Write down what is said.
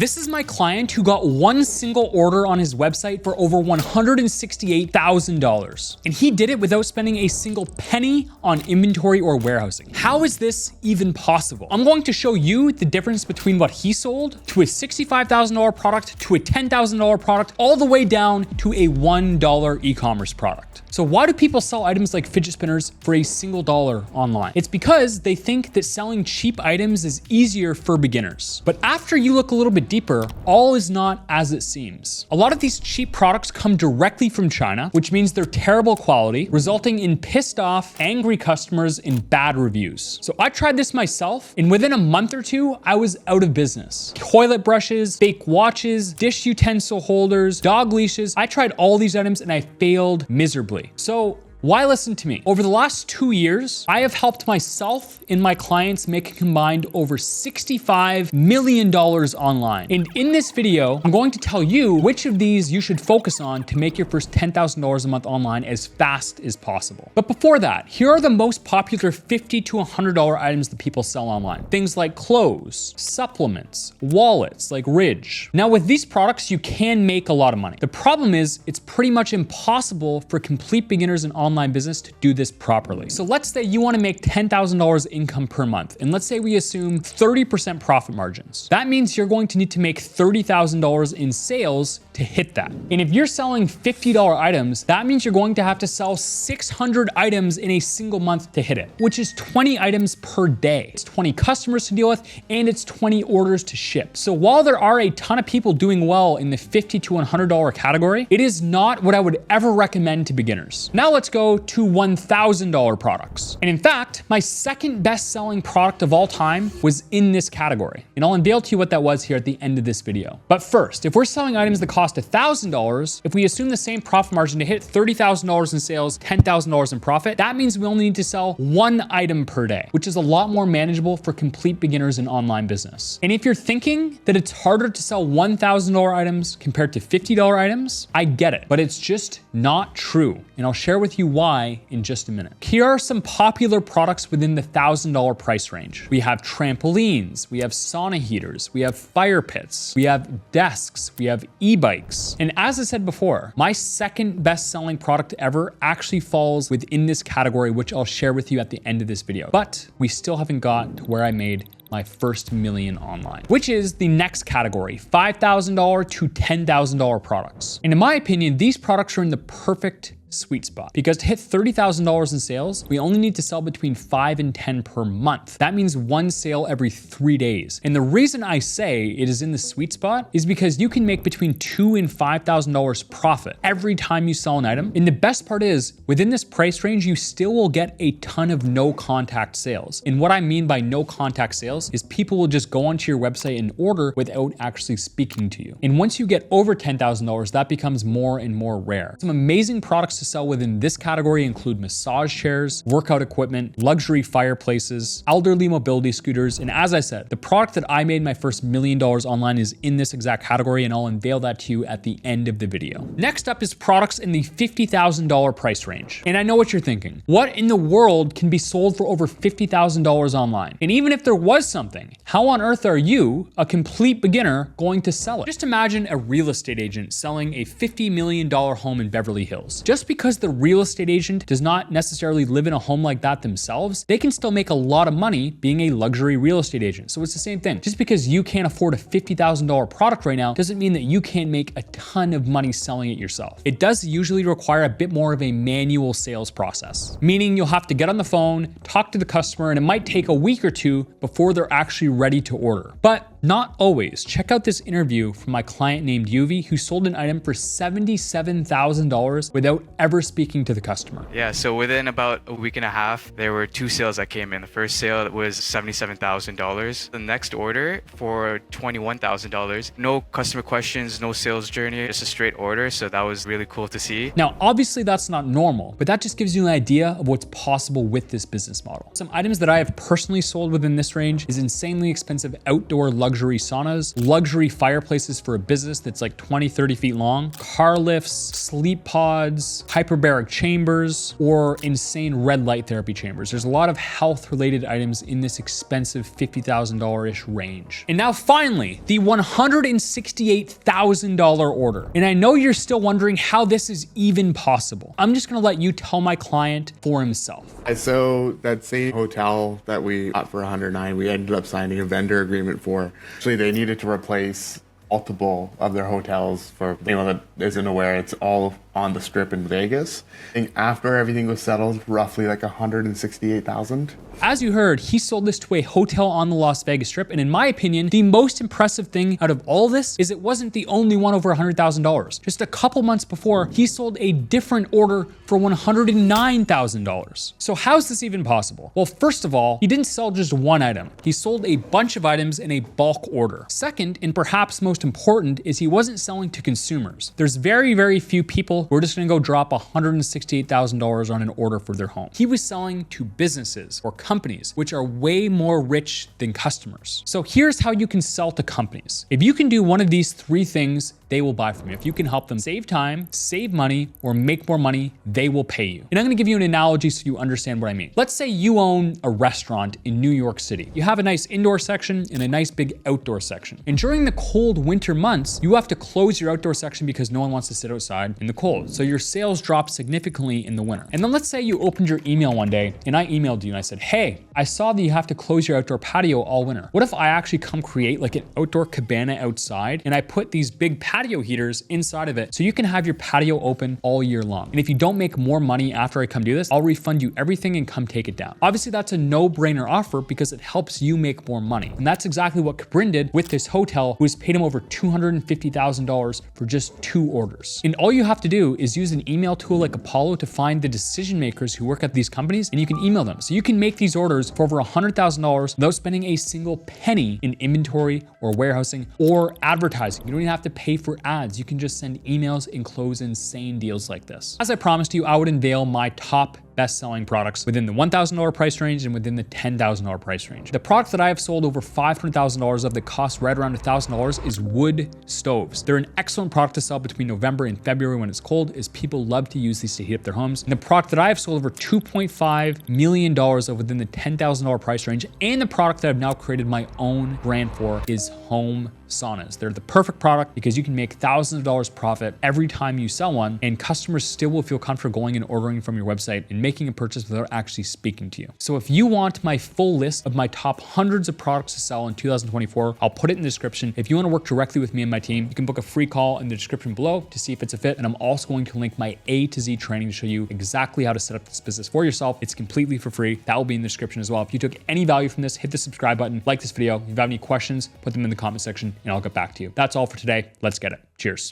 This is my client who got one single order on his website for over $168,000. And he did it without spending a single penny on inventory or warehousing. How is this even possible? I'm going to show you the difference between what he sold to a $65,000 product, to a $10,000 product, all the way down to a $1 e-commerce product. So why do people sell items like fidget spinners for a single dollar online? It's because they think that selling cheap items is easier for beginners. But after you look a little bit deeper, all is not as it seems. A lot of these cheap products come directly from China, which means they're terrible quality, resulting in pissed off, angry customers and bad reviews. So I tried this myself, and within a month or two, I was out of business. Toilet brushes, fake watches, dish utensil holders, dog leashes. I tried all these items and I failed miserably. So why listen to me? Over the last 2 years, I have helped myself and my clients make a combined over $65 million online. And in this video, I'm going to tell you which of these you should focus on to make your first $10,000 a month online as fast as possible. But before that, here are the most popular $50 to $100 items that people sell online. Things like clothes, supplements, wallets like Ridge. Now with these products, you can make a lot of money. The problem is it's pretty much impossible for complete beginners in online business to do this properly. So let's say you want to make $10,000 income per month. And let's say we assume 30% profit margins. That means you're going to need to make $30,000 in sales to hit that. And if you're selling $50 items, that means you're going to have to sell 600 items in a single month to hit it, which is 20 items per day. It's 20 customers to deal with, and it's 20 orders to ship. So while there are a ton of people doing well in the $50 to $100 category, it is not what I would ever recommend to beginners. Now let's go to $1,000 products. And in fact, my second best-selling product of all time was in this category. And I'll unveil to you what that was here at the end of this video. But first, if we're selling items that cost $1,000, if we assume the same profit margin to hit $30,000 in sales, $10,000 in profit, that means we only need to sell one item per day, which is a lot more manageable for complete beginners in online business. And if you're thinking that it's harder to sell $1,000 items compared to $50 items, I get it, but it's just not true. And I'll share with you why in just a minute. Here are some popular products within the $1,000 price range. We have trampolines, we have sauna heaters, we have fire pits, we have desks, we have e-bikes. And as I said before, my second best-selling product ever actually falls within this category, which I'll share with you at the end of this video. But we still haven't got to where I made my first million online, which is the next category, $5,000 to $10,000 products. And in my opinion, these products are in the perfect sweet spot, because to hit $30,000 in sales, we only need to sell between 5 and 10 per month. That means one sale every 3 days. And the reason I say it is in the sweet spot is because you can make between $2,000 and $5,000 profit every time you sell an item. And the best part is, within this price range, you still will get a ton of no contact sales. And what I mean by no contact sales is people will just go onto your website and order without actually speaking to you. And once you get over $10,000, that becomes more and more rare. Some amazing products to sell within this category include massage chairs, workout equipment, luxury fireplaces, elderly mobility scooters, and as I said, the product that I made my first $1 million online is in this exact category, and I'll unveil that to you at the end of the video. Next up is products in the $50,000 price range. And I know what you're thinking. What in the world can be sold for over $50,000 online? And even if there was something, how on earth are you, a complete beginner, going to sell it? Just imagine a real estate agent selling a $50 million home in Beverly Hills. Just because the real estate agent does not necessarily live in a home like that themselves, they can still make a lot of money being a luxury real estate agent. So it's the same thing. Just because you can't afford a $50,000 product right now doesn't mean that you can't make a ton of money selling it yourself. It does usually require a bit more of a manual sales process, meaning you'll have to get on the phone, talk to the customer, and it might take a week or two before they're actually ready to order. But not always. Check out this interview from my client named Yuvi, who sold an item for $77,000 without ever speaking to the customer. Yeah, so within about a week and a half, there were 2 sales that came in. The first sale was $77,000. The next order for $21,000. No customer questions, no sales journey, just a straight order. So that was really cool to see. Now, obviously that's not normal, but that just gives you an idea of what's possible with this business model. Some items that I have personally sold within this range is insanely expensive outdoor luxury luxury saunas, luxury fireplaces for a business that's like 20, 30 feet long, car lifts, sleep pods, hyperbaric chambers, or insane red light therapy chambers. There's a lot of health-related items in this expensive $50,000-ish range. And now finally, the $168,000 order. And I know you're still wondering how this is even possible. I'm just gonna let you tell my client for himself. So that same hotel that we got for 109, we ended up signing a vendor agreement for. Actually, they needed to replace multiple of their hotels. For anyone that isn't aware, it's all on the Strip in Vegas. I think after everything was settled, roughly like 168,000. As you heard, he sold this to a hotel on the Las Vegas Strip, and in my opinion, the most impressive thing out of all this is it wasn't the only one over $100,000. Just a couple months before, he sold a different order for $109,000. So how's this even possible? Well, first of all, he didn't sell just one item. He sold a bunch of items in a bulk order. Second, and perhaps most important, is he wasn't selling to consumers. There's very, very few people who are just gonna go drop $168,000 on an order for their home. He was selling to businesses or companies, which are way more rich than customers. So here's how you can sell to companies. If you can do one of these three things, they will buy from you. If you can help them save time, save money, or make more money, they will pay you. And I'm gonna give you an analogy so you understand what I mean. Let's say you own a restaurant in New York City. You have a nice indoor section and a nice big outdoor section. And during the cold winter months, you have to close your outdoor section because no one wants to sit outside in the cold. So your sales drop significantly in the winter. And then let's say you opened your email one day and I emailed you and I said, hey, I saw that you have to close your outdoor patio all winter. What if I actually come create like an outdoor cabana outside and I put these big patio heaters inside of it so you can have your patio open all year long? And if you don't make more money after I come do this, I'll refund you everything and come take it down. Obviously that's a no-brainer offer because it helps you make more money. And that's exactly what Cabrin did with this hotel, who has paid him over $250,000 for just 2 orders. And all you have to do is use an email tool like Apollo to find the decision makers who work at these companies, and you can email them. So you can make these orders for over $100,000 without spending a single penny in inventory or warehousing or advertising. You don't even have to pay for ads. You can just send emails and close insane deals like this. As I promised you, I would unveil my top best-selling products within the $1,000 price range and within the $10,000 price range. The product that I have sold over $500,000 of that costs right around $1,000 is wood stoves. They're an excellent product to sell between November and February when it's cold, as people love to use these to heat up their homes. And the product that I have sold over $2.5 million of within the $10,000 price range, and the product that I've now created my own brand for, is home saunas. They're the perfect product because you can make thousands of dollars profit every time you sell one, and customers still will feel comfortable going and ordering from your website and making a purchase without actually speaking to you. So if you want my full list of my top hundreds of products to sell in 2024, I'll put it in the description. If you want to work directly with me and my team, you can book a free call in the description below to see if it's a fit. And I'm also going to link my A to Z training to show you exactly how to set up this business for yourself. It's completely for free. That will be in the description as well. If you took any value from this, hit the subscribe button, like this video. If you have any questions, put them in the comment section and I'll get back to you. That's all for today. Let's get it. Cheers.